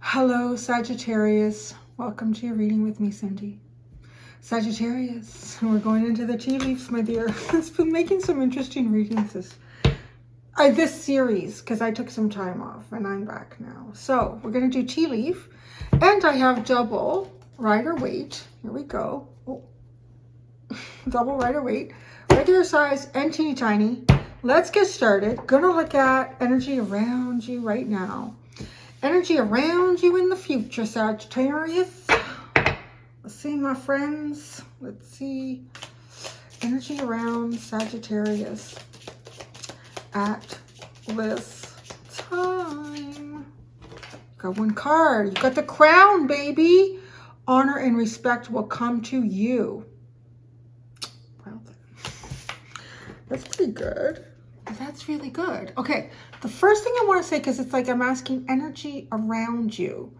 Hello, Sagittarius. Welcome to your reading with me, Cindy. Sagittarius, we're going into the tea leaves, my dear. It's been making some interesting readings this series because I took some time off and I'm back now. So we're going to do tea leaf, and I have double rider weight. Here we go. Oh. Double rider weight, regular size and teeny tiny. Let's get started. Gonna look at energy around you right now. Energy around you in the future, Sagittarius. Let's see, my friends. Let's see. Energy around Sagittarius at this time. Got one card. You got the crown, baby. Honor and respect will come to you. Well, that's pretty good. That's really good. Okay, the first thing I want to say, because it's like I'm asking energy around you.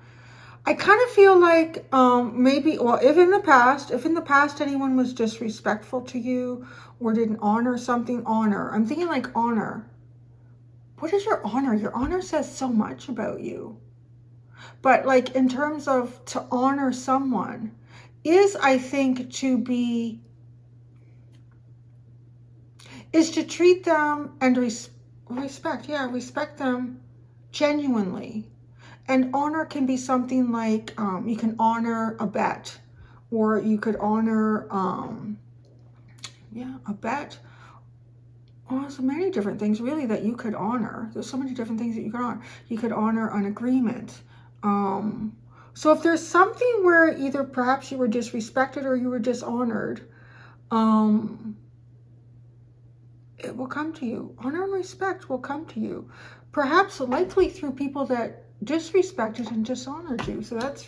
I kind of feel like maybe, well, if in the past anyone was disrespectful to you or didn't honor something, honor. I'm thinking like honor. What is your honor? Your honor says so much about you. But like in terms of to honor someone is, I think, is to treat them and respect. Yeah, respect them genuinely. And honor can be something like you can honor a bet, or you could honor, a bet. Oh, so many different things really that you could honor. There's so many different things that you could honor. You could honor an agreement. So if there's something where either perhaps you were disrespected or you were dishonored, it will come to you. Honor and respect will come to you. Perhaps likely through people that disrespected and dishonored you. So that's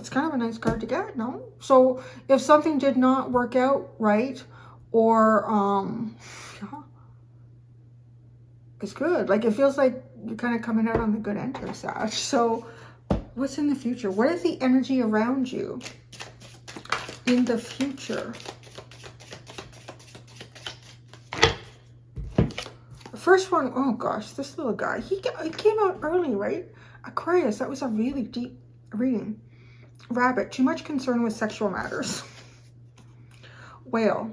kind of a nice card to get, no? So if something did not work out right, or it's good. Like it feels like you're kind of coming out on the good end here, Sag. So what's in the future? What is the energy around you in the future? First one, oh gosh, this little guy, he came out early, right? Aquarius, that was a really deep reading. Rabbit, too much concern with sexual matters. Whale,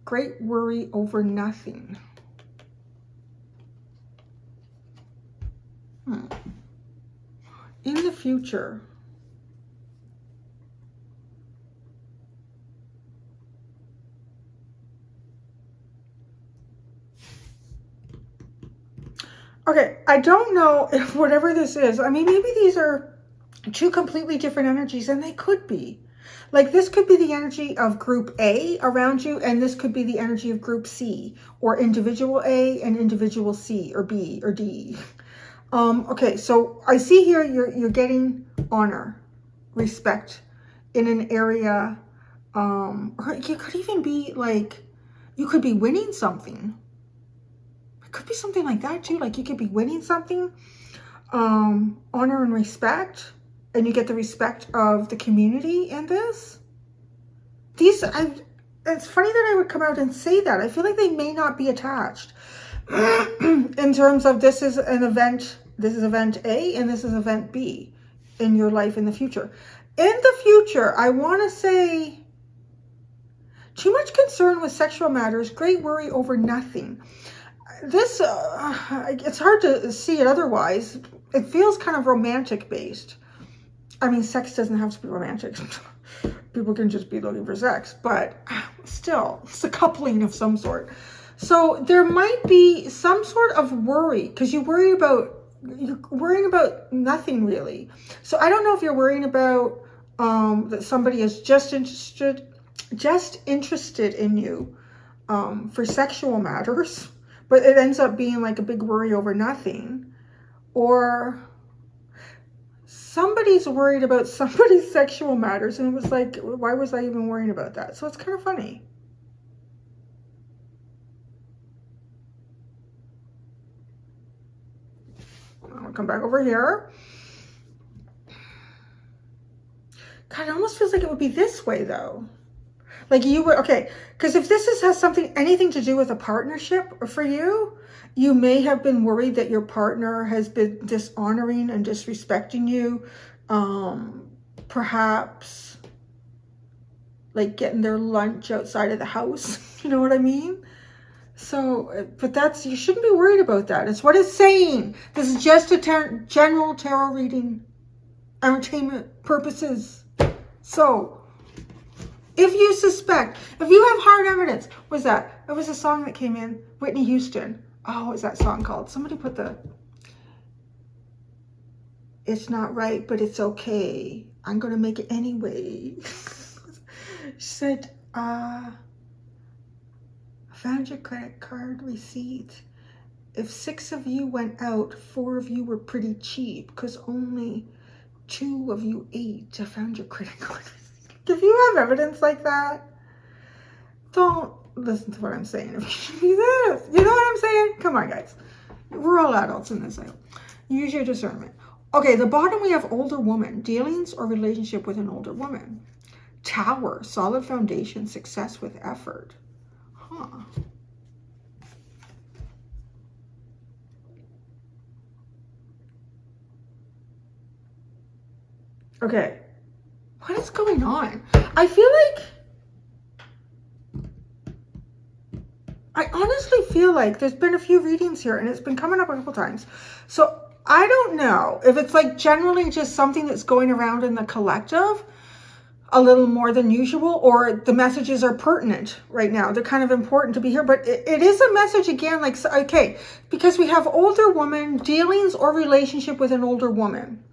great worry over nothing. In the future, okay, I don't know if whatever this is, I mean, maybe these are two completely different energies, and they could be. Like this could be the energy of group A around you, and this could be the energy of group C, or individual A and individual C, or B, or D. Okay, so I see here you're getting honor, respect in an area, or you could even be like, you could be winning something. It could be something like that too. Like you could be winning something, honor and respect, and you get the respect of the community in this. It's funny that I would come out and say that. I feel like they may not be attached in terms of this is an event. This is event A and this is event B in your life in the future. In the future, I want to say too much concern with sexual matters, great worry over nothing. This, it's hard to see it otherwise. It feels kind of romantic based. I mean, sex doesn't have to be romantic. People can just be looking for sex, but still, it's a coupling of some sort. So there might be some sort of worry because you're worrying about nothing really. So I don't know if you're worrying about that somebody is just interested in you for sexual matters, but it ends up being like a big worry over nothing, or somebody's worried about somebody's sexual matters, and it was like, why was I even worrying about that? So it's kind of funny. I'll come back over here. God, it almost feels like it would be this way though. Like you would, okay, because if has anything to do with a partnership for you, you may have been worried that your partner has been dishonoring and disrespecting you. Perhaps like getting their lunch outside of the house. You know what I mean? So, but you shouldn't be worried about that. It's what it's saying. This is just a general tarot reading, entertainment purposes. So, if you suspect, if you have hard evidence, what's that? It was a song that came in, Whitney Houston. Oh, what was that song called? Somebody put it's not right, but it's okay. I'm going to make it anyway. She said, found your credit card receipt. If 6 of you went out, 4 of you were pretty cheap because only 2 of you ate. I found your credit card receipt. If you have evidence like that, don't listen to what I'm saying. If you this, you know what I'm saying? Come on, guys. We're all adults in this. Use your discernment. Okay, the bottom we have older woman, dealings or relationship with an older woman. Tower, solid foundation, success with effort. Huh. Okay. What is going on? I feel I honestly feel like there's been a few readings here and it's been coming up a couple times. So I don't know if it's like generally just something that's going around in the collective a little more than usual, or the messages are pertinent right now. They're kind of important to be here, but it is a message again, like, okay, because we have older woman, dealings or relationship with an older woman.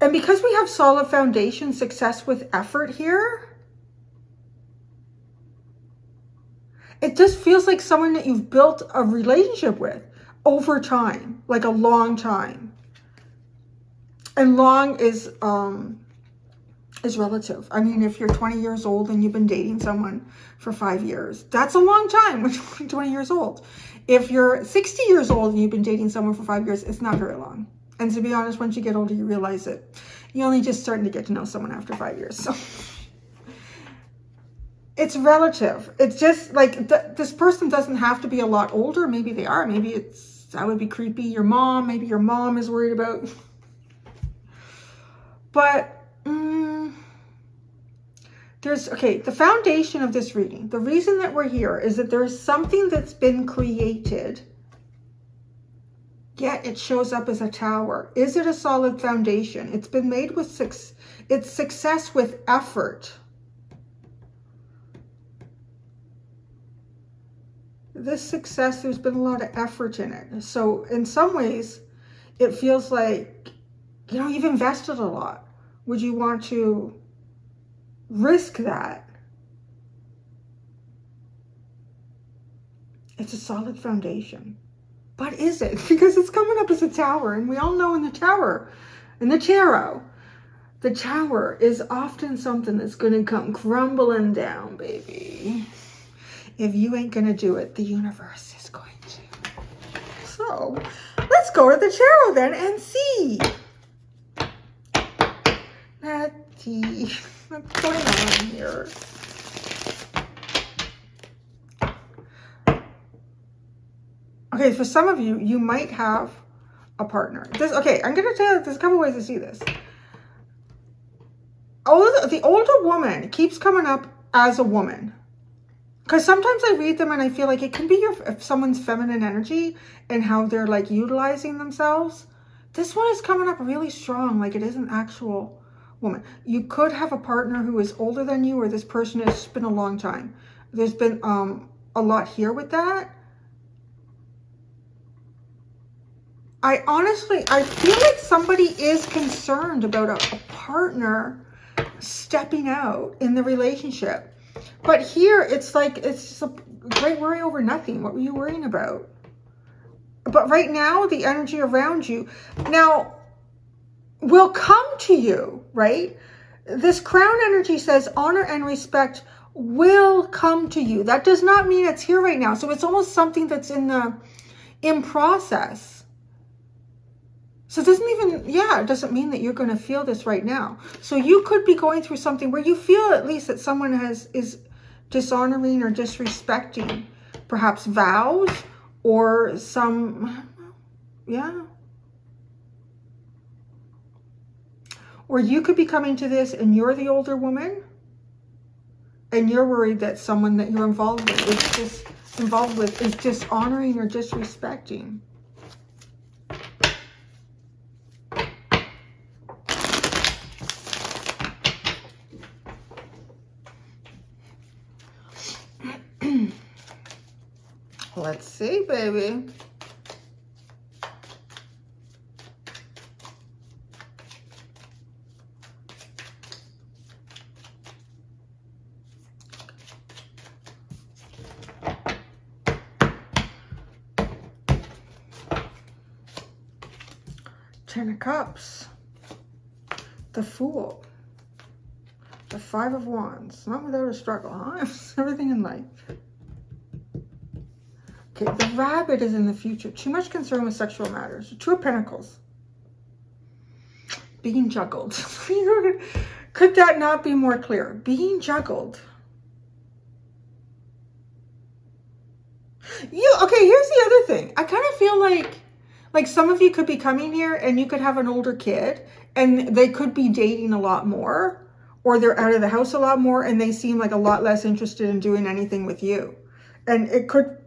And because we have solid foundation, success with effort here, it just feels like someone that you've built a relationship with over time, like a long time. And long is relative. I mean, if you're 20 years old and you've been dating someone for 5 years, that's a long time when you're 20 years old. If you're 60 years old and you've been dating someone for 5 years, it's not very long. And to be honest, once you get older, you realize that you're only just starting to get to know someone after 5 years. So it's relative. It's just like this person doesn't have to be a lot older. Maybe they are. Maybe that would be creepy. Your mom, maybe your mom is worried about. But the foundation of this reading, the reason that we're here is that there's something that's been created, yet it shows up as a tower. Is it a solid foundation? It's been made with it's success with effort. This success, there's been a lot of effort in it. So in some ways, it feels like, you've invested a lot. Would you want to risk that? It's a solid foundation. But is it? Because it's coming up as a tower, and we all know in the tarot, the tower is often something that's going to come crumbling down, baby. If you ain't going to do it, the universe is going to. So, let's go to the tarot then and see. Let's see what's going on here. Okay, for some of you, you might have a partner. I'm going to tell you, there's a couple ways to see this. The older woman keeps coming up as a woman. Because sometimes I read them and I feel like it can be someone's feminine energy and how they're like utilizing themselves. This one is coming up really strong, like it is an actual woman. You could have a partner who is older than you, or this person has been a long time. There's been a lot here with that. I feel like somebody is concerned about a partner stepping out in the relationship. But here, it's like, it's just a great worry over nothing. What were you worrying about? But right now, the energy around you now will come to you, right? This crown energy says honor and respect will come to you. That does not mean it's here right now. So it's almost something that's in process. So it doesn't even, yeah, it doesn't mean that you're going to feel this right now. So you could be going through something where you feel at least that someone is dishonoring or disrespecting perhaps vows or some, yeah. Or you could be coming to this and you're the older woman and you're worried that someone that you're involved with is dishonoring or disrespecting. Let's see, baby. Ten of Cups. The Fool. The Five of Wands. Not without a struggle, huh? Everything in life. Okay, the Rabbit is in the future. Too much concern with sexual matters. Two of Pentacles. Being juggled. Could that not be more clear? Being juggled. Okay, here's the other thing. I kind of feel like some of you could be coming here and you could have an older kid and they could be dating a lot more, or they're out of the house a lot more and they seem like a lot less interested in doing anything with you. And it could,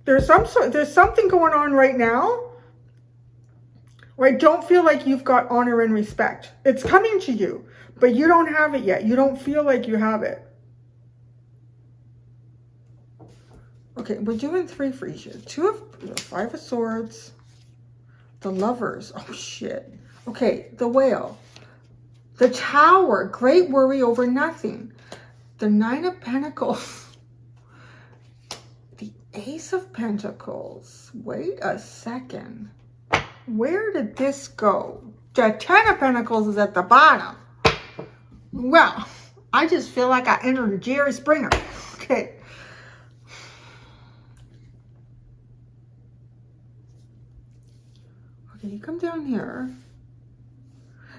there's something going on right now where I don't feel like you've got honor and respect. It's coming to you, but you don't have it yet. You don't feel like you have it. Okay, we're doing three for each. Five of Swords. The Lovers. Oh, shit. Okay, the Whale. The Tower. Great worry over nothing. The Nine of Pentacles. The Ace of Pentacles. Wait a second. Where did this go? The Ten of Pentacles is at the bottom. Well, I just feel like I entered a Jerry Springer. Okay. Okay, you come down here.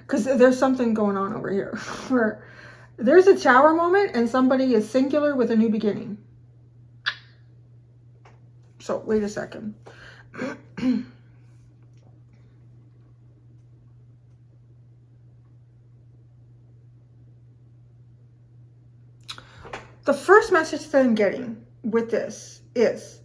Because there's something going on over here. Where there's a Tower moment and somebody is singular with a new beginning. So, wait a second. The first message that I'm getting with this is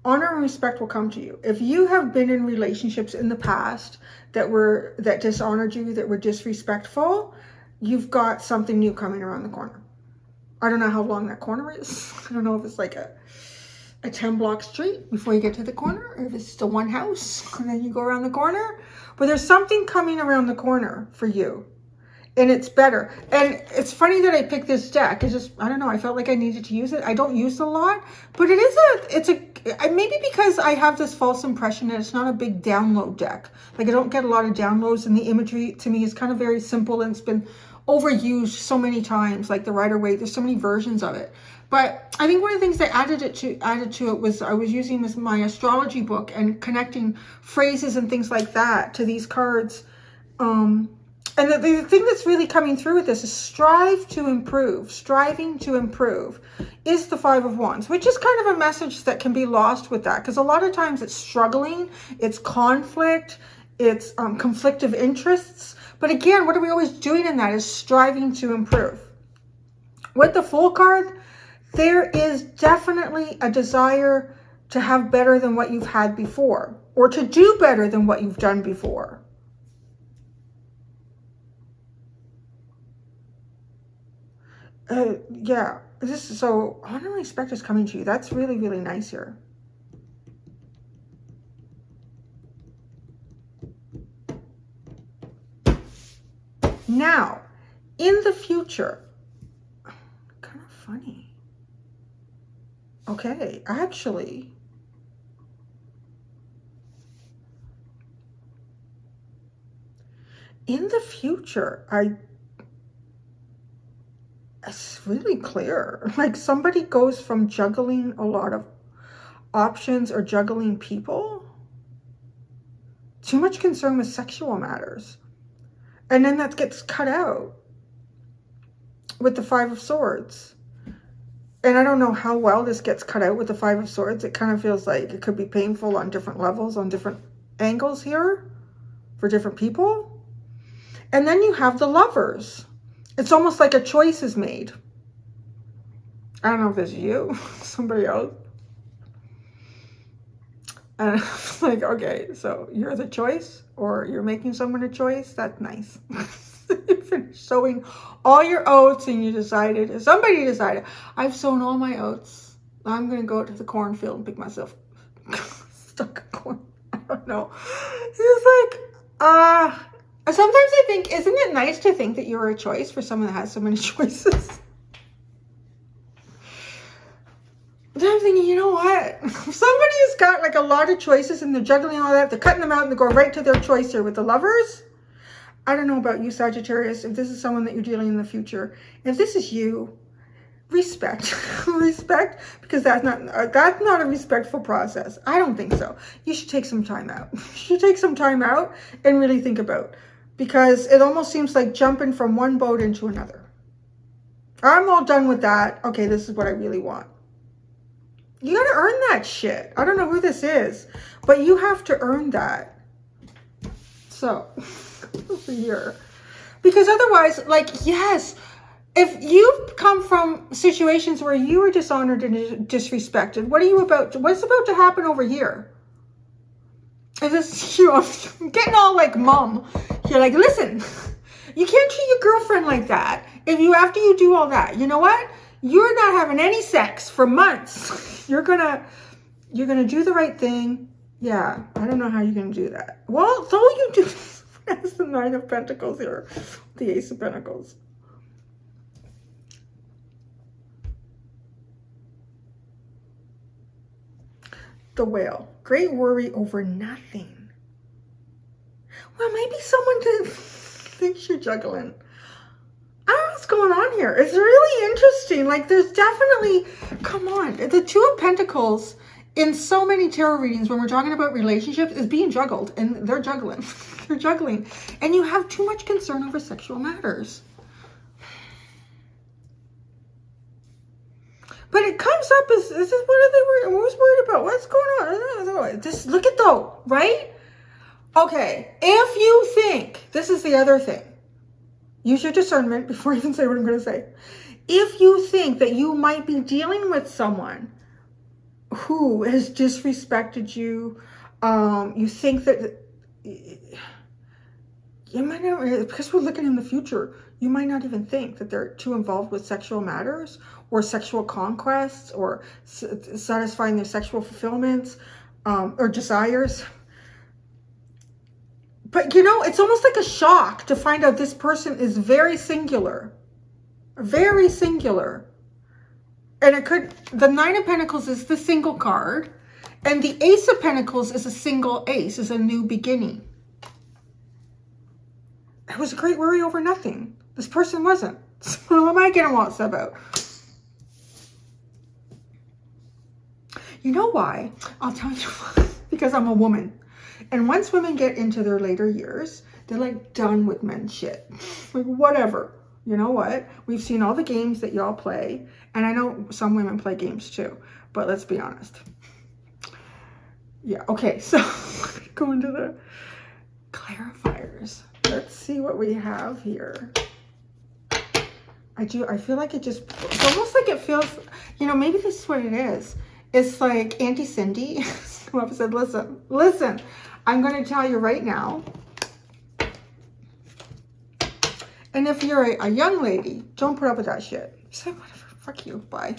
honor and respect will come to you. If you have been in relationships in the past that dishonored you, that were disrespectful, you've got something new coming around the corner. I don't know how long that corner is. I don't know if it's like a 10-block street before you get to the corner, or if it's still one house and then you go around the corner. But there's something coming around the corner for you. And it's better. And it's funny that I picked this deck. It's just, I don't know, I felt like I needed to use it. I don't use it a lot, but maybe because I have this false impression that it's not a big download deck. Like I don't get a lot of downloads, and the imagery to me is kind of very simple and it's been overused so many times, like the Rider-Waite. There's so many versions of it. But I think one of the things that added to it was I was using my astrology book and connecting phrases and things like that to these cards. And the thing that's really coming through with this is strive to improve. Striving to improve is the Five of Wands, which is kind of a message that can be lost with that. Because a lot of times it's struggling, it's conflict, it's conflict of interests. But again, what are we always doing in that is striving to improve. With the Fool card, there is definitely a desire to have better than what you've had before, or to do better than what you've done before. Yeah, so honor and respect is coming to you. That's really, really nice here. Now, in the future, kind of funny. Okay, actually, in the future, it's really clear. Like somebody goes from juggling a lot of options or juggling people too much concern with sexual matters. And then that gets cut out with the Five of Swords. And I don't know how well this gets cut out with the Five of Swords. It kind of feels like it could be painful on different levels, on different angles here for different people. And then you have the Lovers. It's almost like a choice is made. I don't know if it's you, somebody else. And I'm like, okay, so you're the choice, or you're making someone a choice. That's nice. You finished sowing all your oats and somebody decided, I've sown all my oats. I'm going to go to the cornfield and pick myself stuck of corn. I don't know. It's like, sometimes I think, isn't it nice to think that you're a choice for someone that has so many choices? Then I'm thinking, you know what? If somebody's got like a lot of choices and they're juggling all that, they're cutting them out and they're going right to their choice here with the Lovers. I don't know about you, Sagittarius, if this is someone that you're dealing in the future. If this is you, respect. Respect, because that's not a respectful process. I don't think so. You should take some time out. You should take some time out and really think about, because it almost seems like jumping from one boat into another. I'm all done with that. Okay, this is what I really want. You got to earn that shit. I don't know who this is, but you have to earn that. So, over here. Because otherwise, like, yes, if you've come from situations where you were dishonored and disrespected, what's about to happen over here? Is this, I'm getting all like mom. You're like, listen, you can't treat your girlfriend like that. After you do all that, you know what? You're not having any sex for months. You're gonna do the right thing. Yeah, I don't know how you're gonna do that. Well, though you do. That's the Nine of Pentacles here, the Ace of Pentacles. The Whale. Great worry over nothing. Well, maybe someone thinks you're juggling. I don't know what's going on here. It's really interesting. Like, there's definitely, come on. The Two of Pentacles in so many tarot readings when we're talking about relationships is being juggled. And they're juggling. They're juggling. And you have too much concern over sexual matters. But it comes up as, what are they worried? Who's worried about? What's going on? Just look at though, right? Okay, if you think, this is the other thing. Use your discernment before I even say what I'm going to say. If you think that you might be dealing with someone who has disrespected you, you think that you might not, because we're looking in the future, you might not even think that they're too involved with sexual matters or sexual conquests or satisfying their sexual fulfillments or desires. But, you know, it's almost like a shock to find out this person is very singular. Very singular. And it could, the Nine of Pentacles is the single card. And the Ace of Pentacles is a single ace, is a new beginning. It was a great worry over nothing. This person wasn't. So what am I getting all upset about? You know why? I'll tell you why. Because I'm a woman. And once women get into their later years, they're like done with men's shit. Like, whatever. You know what? We've seen all the games that y'all play. And I know some women play games too. But let's be honest. Yeah, okay. So, go into the clarifiers. Let's see what we have here. I feel like it's almost like it feels, you know, maybe this is what it is. It's like Auntie Cindy come up and said, listen, I'm going to tell you right now. And if you're a young lady, don't put up with that shit. Say, whatever, fuck you, bye.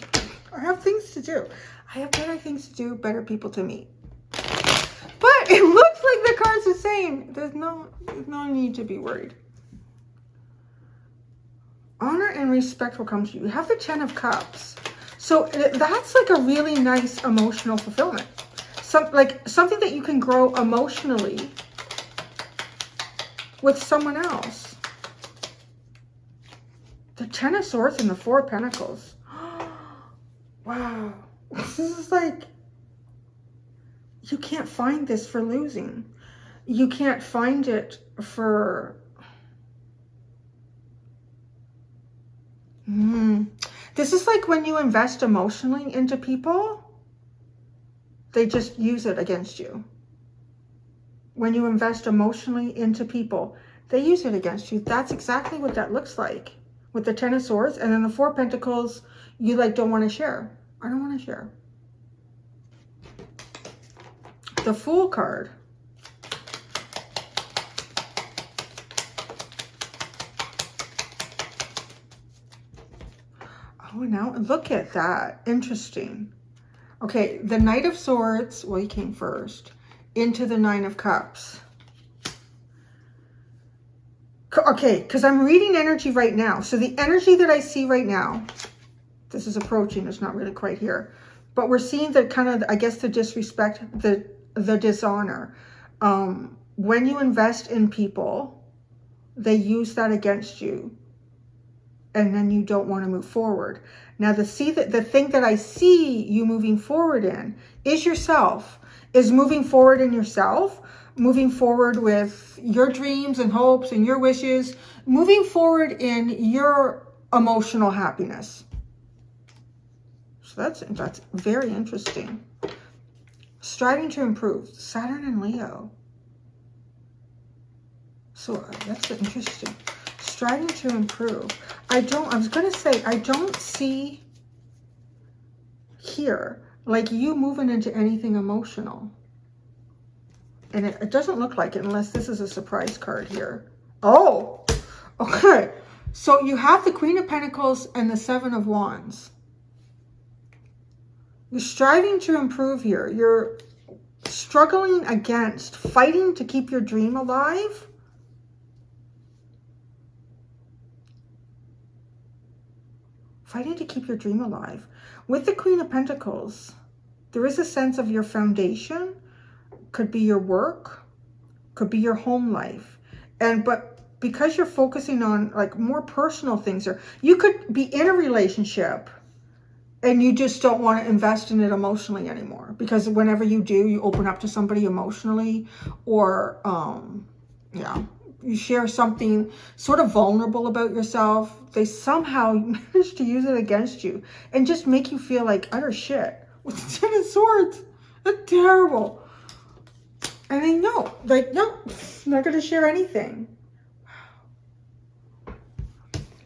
I have things to do. I have better things to do, better people to meet. But it looks like the cards are saying there's no need to be worried. Honor and respect will come to you. You have the Ten of Cups. So that's like a really nice emotional fulfillment. Like something that you can grow emotionally with someone else. The Ten of Swords and the Four of Pentacles. Wow. This is like, you can't find this for losing. you can't find it for... This is like when you invest emotionally into people, they just use it against you. When you invest emotionally into people, they use it against you. That's exactly what that looks like with the Ten of Swords. And then the Four of Pentacles, you like don't want to share. I don't want to share. The Fool card. Oh, now look at that. Interesting. Okay, the Knight of Swords, well, he came first, into the Nine of Cups. Okay, because I'm reading energy right now. So the energy that I see right now, this is approaching, it's not really quite here, but we're seeing the kind of, I guess, the disrespect, the dishonor. When you invest in people, they use that against you, and then you don't want to move forward. Now, the thing that I see you moving forward in is yourself, is moving forward in yourself, moving forward with your dreams and hopes and your wishes, moving forward in your emotional happiness. So that's very interesting. Striving to improve, Saturn and Leo. So that's interesting. Striving to improve. I was going to say, I don't see here like you moving into anything emotional. And it doesn't look like it unless this is a surprise card here. Oh, okay. So you have the Queen of Pentacles and the Seven of Wands. You're striving to improve here. You're struggling against, fighting to keep your dream alive. Fighting to keep your dream alive. With the Queen of Pentacles, there is a sense of your foundation. Could be your work, could be your home life. But because you're focusing on like more personal things, or you could be in a relationship and you just don't want to invest in it emotionally anymore, because whenever you do, you open up to somebody emotionally, or you share something sort of vulnerable about yourself. They somehow manage to use it against you and just make you feel like utter shit. With the Ten of Swords, that's terrible. And I know, like, no, I'm not going to share anything.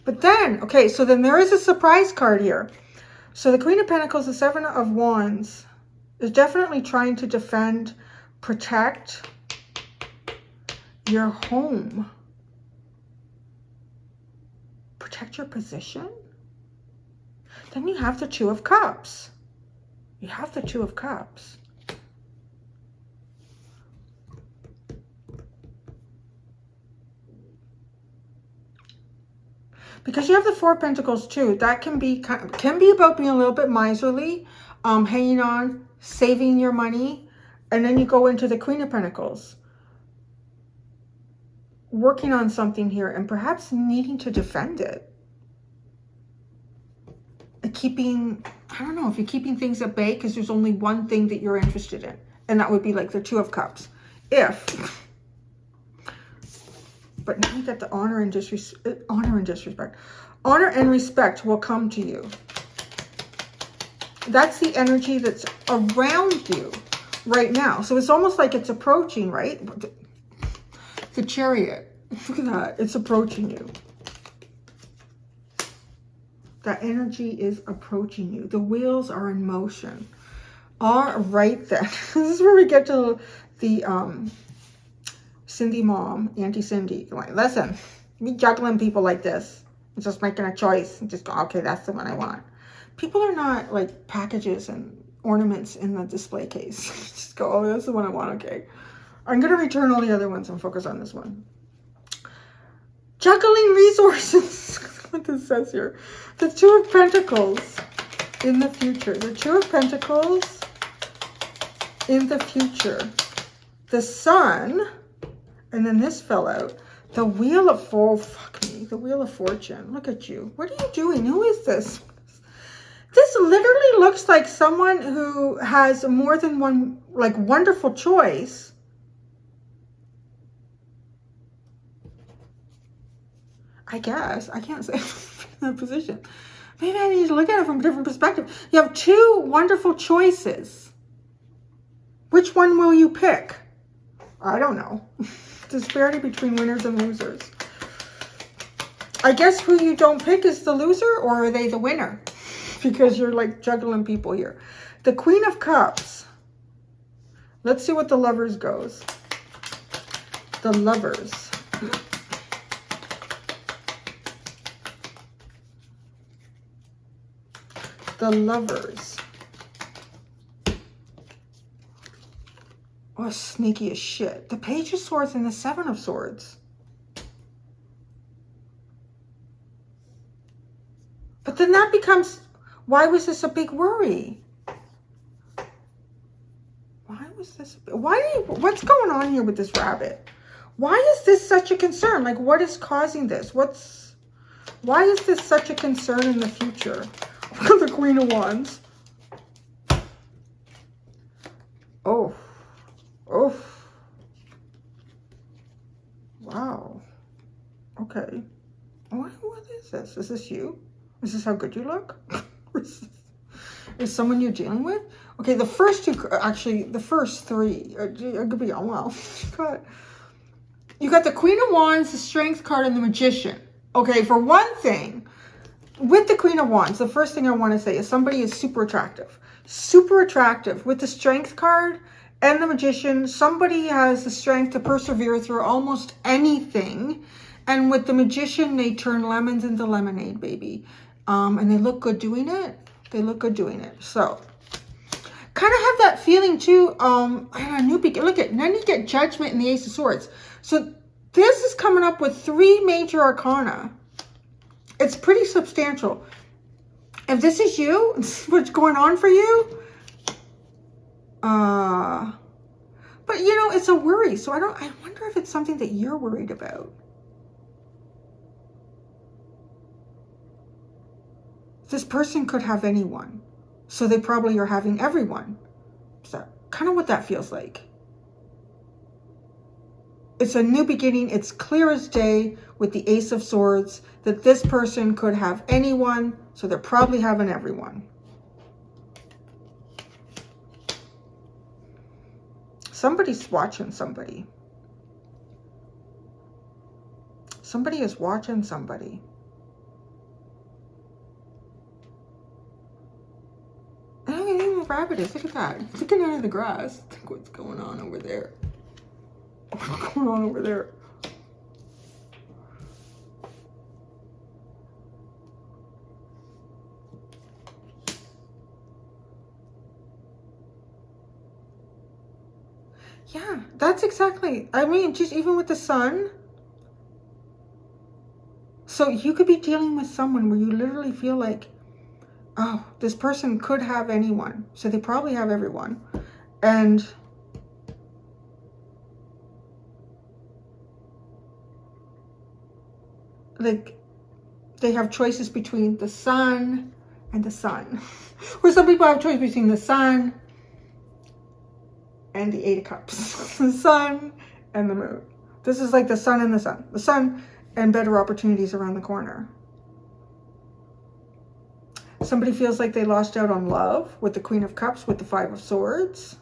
But then, okay, so then there is a surprise card here. So the Queen of Pentacles, the Seven of Wands, is definitely trying to defend, protect your home. Protect your position. Then you have the Two of Cups. You have the Two of Cups. Because you have the Four of Pentacles too. That can be about being a little bit miserly, hanging on, saving your money, and then you go into the Queen of Pentacles, working on something here and perhaps needing to defend it. Keeping, I don't know if you're keeping things at bay because there's only one thing that you're interested in, and that would be like the Two of Cups. But now you got the honor and disrespect. Honor and respect will come to you. That's the energy that's around you right now. So it's almost like it's approaching, right? The Chariot. Look at that. It's approaching you. That energy is approaching you. The wheels are in motion. All right then. This is where we get to the Cindy mom, Auntie Cindy. Like, listen, me juggling people like this, just making a choice and just go, okay, that's the one I want. People are not like packages and ornaments in the display case. Just go, oh, that's the one I want, okay. I'm going to return all the other ones and focus on this one. Juggling resources. What this says here. The Two of Pentacles in the future. The Two of Pentacles in the future. The Sun. And then this fell out. The Wheel of the Wheel of Fortune. Look at you. What are you doing? Who is this? This literally looks like someone who has more than one, like, wonderful choice. I guess. I can't say in that position. Maybe I need to look at it from a different perspective. You have two wonderful choices. Which one will you pick? I don't know. Disparity between winners and losers. I guess who you don't pick is the loser, or are they the winner? Because you're like juggling people here. The Queen of Cups. Let's see what the Lovers goes. The Lovers. The Lovers. Oh, sneaky as shit. The Page of Swords and the Seven of Swords. But then that becomes, why was this a big worry? Why was this, what's going on here with this rabbit? Why is this such a concern? Like, what is causing this? Why is this such a concern in the future? The Queen of Wands. Oh. Oh. Wow. Okay. What is this? Is this you? Is this how good you look? Is someone you're dealing with? Okay, the first two, actually, the first three, it could be, oh, well, you got the Queen of Wands, the Strength card, and the Magician. Okay, for one thing, with the Queen of Wands, the first thing I want to say is somebody is super attractive. Super attractive. With the Strength card and the Magician, somebody has the strength to persevere through almost anything. And with the Magician, they turn lemons into lemonade, baby. And they look good doing it. They look good doing it. So, kind of have that feeling too. A new beginning. Look at, then you get Judgment and the Ace of Swords. So, this is coming up with 3 major arcana. It's pretty substantial. If this is you, what's going on for you, but you know, it's a worry. So I wonder if it's something that you're worried about. This person could have anyone. So they probably are having everyone. So kind of what that feels like. It's a new beginning. It's clear as day with the Ace of Swords that this person could have anyone. So they're probably having everyone. Somebody's watching somebody. Somebody is watching somebody. I don't even know what rabbit is. Look at that. It's looking out of the grass. Think what's going on over there. What's going on over there? Yeah, that's exactly, I mean, just even with the Sun. So you could be dealing with someone where you literally feel like, oh, this person could have anyone. So they probably have everyone. And like, they have choices between the Sun and the Sun. Where some people have choice between the Sun and the 8 of Cups. The Sun and the Moon. This is like the Sun and the Sun. The Sun and better opportunities around the corner. Somebody feels like they lost out on love with the Queen of Cups, with the 5 of Swords.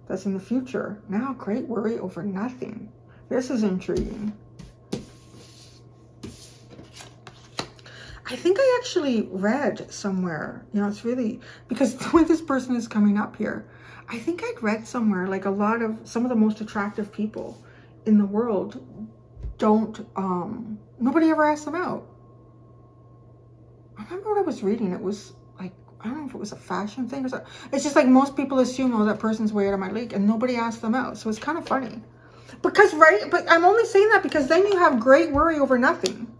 That's in the future. Now, great worry over nothing. This is intriguing. I think I actually read somewhere, you know, it's really, because when this person is coming up here, I think I'd read somewhere, like some of the most attractive people in the world don't, nobody ever asks them out. I remember what I was reading. It was like, I don't know if it was a fashion thing or something. It's just like most people assume, oh, that person's way out of my league, and nobody asked them out. So it's kind of funny. Because, right, but I'm only saying that because then you have great worry over nothing.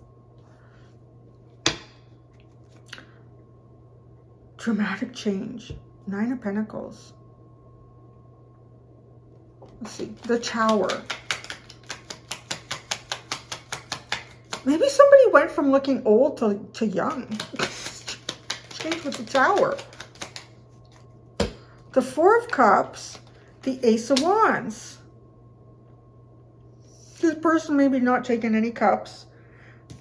Dramatic change. 9 of Pentacles. Let's see. The Tower. Maybe somebody went from looking old to young. Change with the Tower. The 4 of Cups. The Ace of Wands. This person maybe not taking any cups.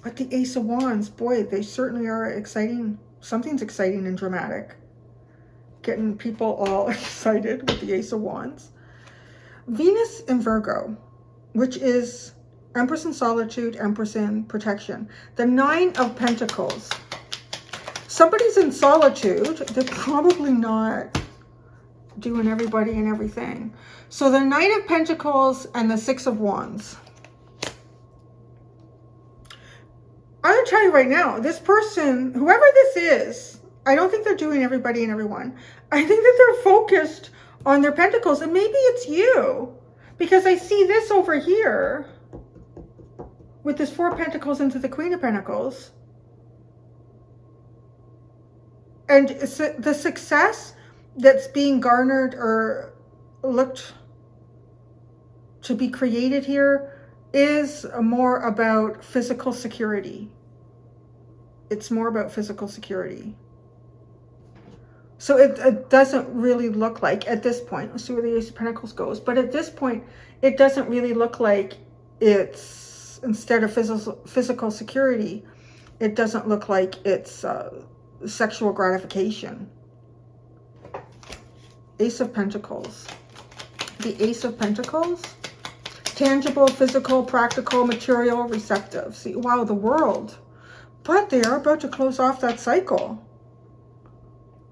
But the Ace of Wands, boy, they certainly are exciting. Something's exciting and dramatic. Getting people all excited with the Ace of Wands. Venus in Virgo, which is Empress in Solitude, Empress in Protection. The Nine of Pentacles. Somebody's in solitude. They're probably not doing everybody and everything. So the Knight of Pentacles and the Six of Wands. I'm going to tell you right now, this person, whoever this is, I don't think they're doing everybody and everyone. I think that they're focused on their pentacles. And maybe it's you. Because I see this over here with this Four of Pentacles into the Queen of Pentacles. And the success that's being garnered or looked to be created here is more about physical security. It's more about physical security. So it doesn't really look like, at this point, let's see where the Ace of Pentacles goes, but at this point, it doesn't really look like it's, instead of physical security, it doesn't look like it's sexual gratification. Ace of Pentacles. The Ace of Pentacles. Tangible, physical, practical, material, receptive. See, wow, the World. But they are about to close off that cycle.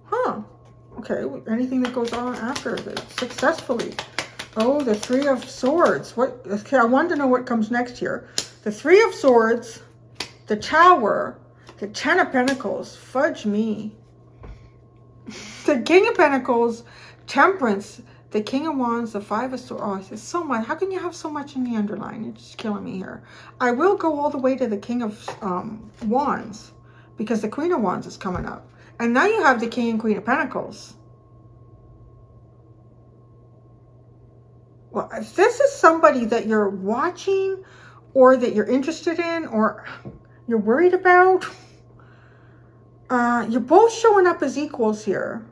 Huh. Okay, anything that goes on after that successfully. Oh, the Three of Swords. What? Okay, I wanted to know what comes next here. The Three of Swords, the Tower, the Ten of Pentacles. Fudge me. The King of Pentacles, Temperance, the King of Wands, the Five of Swords. Oh, it's so much. How can you have so much in the underline? You're just killing me here. I will go all the way to the King of Wands because the Queen of Wands is coming up. And now you have the King and Queen of Pentacles. Well, if this is somebody that you're watching or that you're interested in or you're worried about, you're both showing up as equals here.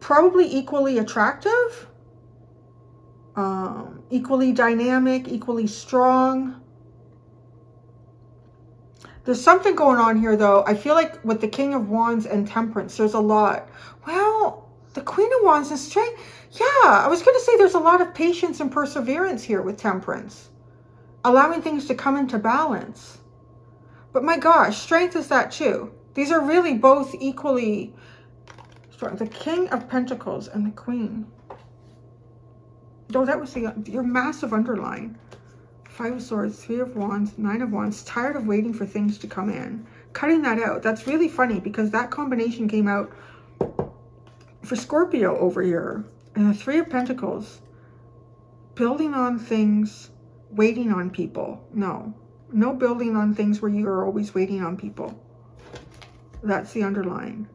Probably equally attractive, equally dynamic, equally strong. There's something going on here, though. I feel like with the King of Wands and Temperance, there's a lot. Well, the Queen of Wands is strength. Yeah, I was going to say there's a lot of patience and perseverance here with Temperance. Allowing things to come into balance. But my gosh, strength is that too. These are really both equally strong. The King of Pentacles and the Queen. Oh, that was your massive underline. Five of Swords, Three of Wands, Nine of Wands. Tired of waiting for things to come in. Cutting that out. That's really funny because that combination came out for Scorpio over here. And the Three of Pentacles. Building on things, waiting on people. No. No building on things where you are always waiting on people. That's the underline.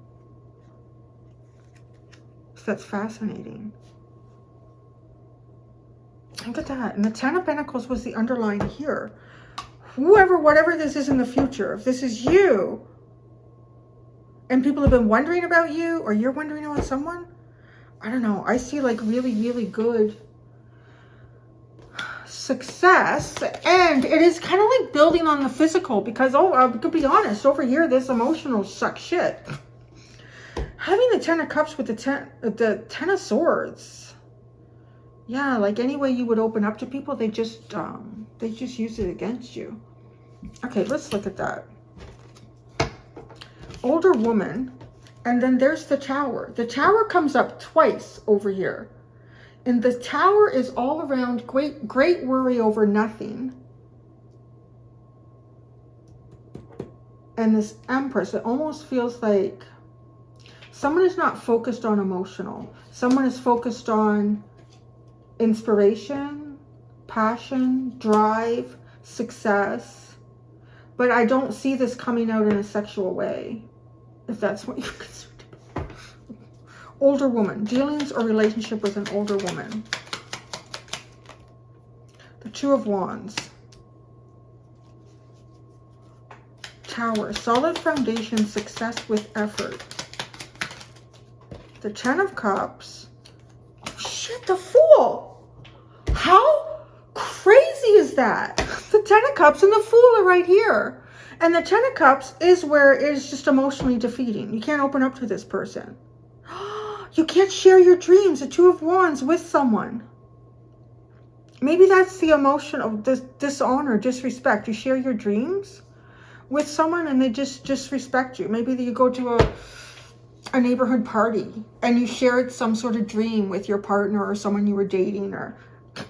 So that's fascinating. Look at that. And the Ten of Pentacles was the underline here. Whoever, whatever this is in the future, if this is you, and people have been wondering about you, or you're wondering about someone, I don't know. I see like really, really good success. And it is kind of like building on the physical because, oh, I could be honest, over here, this emotional sucks shit. Having the Ten of Cups with the Ten of Swords. Yeah, like any way you would open up to people, they just use it against you. Okay, let's look at that. Older woman, and then there's the Tower. The Tower comes up twice over here. And the Tower is all around great worry over nothing. And this Empress, it almost feels like someone is not focused on emotional. Someone is focused on inspiration, passion, drive, success. But I don't see this coming out in a sexual way, if that's what you're concerned about. Older woman, dealings or relationship with an older woman. The Two of Wands. Tower, solid foundation, success with effort. The Ten of Cups. Oh, shit, the Fool. How crazy is that? The Ten of Cups and the Fool are right here. And the Ten of Cups is where it is just emotionally defeating. You can't open up to this person. You can't share your dreams, the Two of Wands, with someone. Maybe that's the emotion of dishonor, disrespect. You share your dreams with someone and they just disrespect you. Maybe you go to a neighborhood party and you shared some sort of dream with your partner or someone you were dating or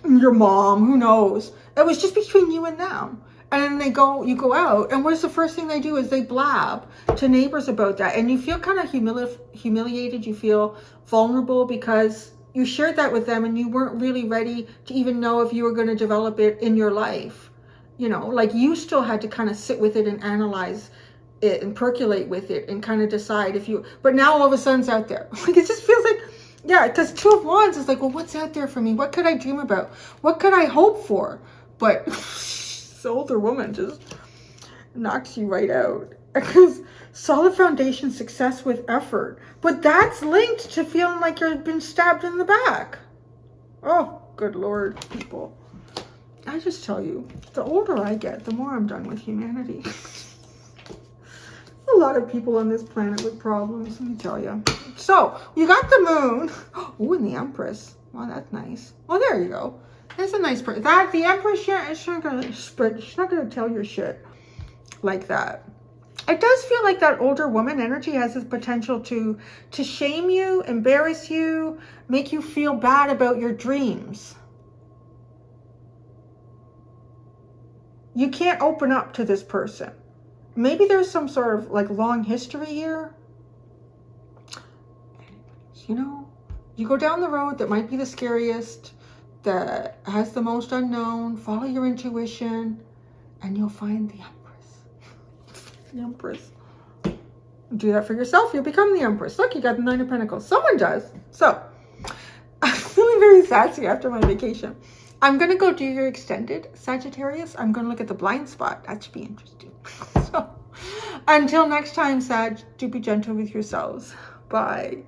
your mom, who knows. It was just between you and them. And then you go out, and what's the first thing they do is they blab to neighbors about that. And you feel kind of humiliated. You feel vulnerable because you shared that with them and you weren't really ready to even know if you were going to develop it in your life. You know, like you still had to kind of sit with it and analyze it and percolate with it and kind of decide if you, but now all of a sudden it's out there. Like it just feels like, yeah, because Two of Wands is like, well, what's out there for me? What could I dream about? What could I hope for? But the older woman just knocks you right out. Because solid foundation, success with effort. But that's linked to feeling like you've been stabbed in the back. Oh, good Lord, people. I just tell you, the older I get, the more I'm done with humanity. A lot of people on this planet with problems, let me tell you. So, you got the Moon. Oh, and the Empress. Well, that's nice. Well, there you go. That's a nice person. That the Empress, yeah, she's not gonna tell your shit like that. It does feel like that older woman energy has this potential to shame you, embarrass you, make you feel bad about your dreams. You can't open up to this person. Maybe there's some sort of like long history here. You know, you go down the road that might be the scariest, that has the most unknown. Follow your intuition and you'll find the Empress. The Empress. Do that for yourself. You'll become the Empress. Look, you got the Nine of Pentacles. Someone does. So, I'm feeling very sassy after my vacation. I'm going to go do your extended Sagittarius. I'm going to look at the blind spot. That should be interesting. So, until next time, Sag, do be gentle with yourselves. Bye.